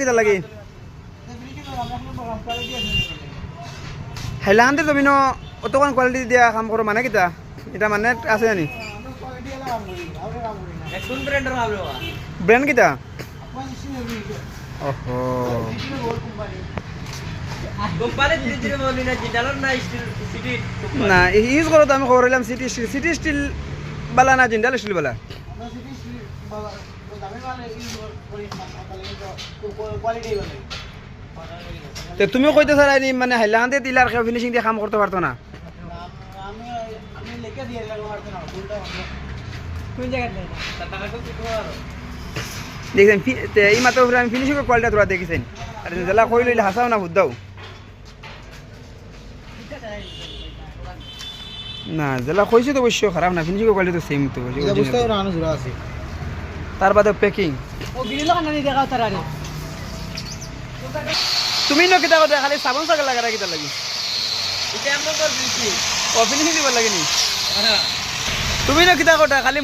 কিতা লাগে হাইলাহান্দের জমিন অতক্ষণ কোয়ালিটি দিয়া কাম করো মানে কিতা এটা মানে আছে জানি ব্র্যান্ড কিতা ওহো না ইউজ করো তো আমি খবর হইলাম সিটি স্টিল বালা না জিন্দাল স্টিল বালা তো তুমিও কইতে চাই মানে হাইলাহান্তে দিলার কেউ ফিনিশিং দিয়ে কাম করতে পারতো না দেখছেন এই মাত্র আমি ফিনিশিং কোয়ালিটি তোরা দেখেছেন আর জেলা কই লইলে হাসাও না বুঝদাও না জেলা কইছে তো অবশ্য খারাপ না ফিনিশিং কোয়ালিটি তো সেম তো তার বাদে প্যাকিং তুমি ন কিতা কথা খালি সাবন সাগর লাগা কিতা লাগি ও ফিনিশিং দিব লাগেনি তুমি ন কিতা কথা খালি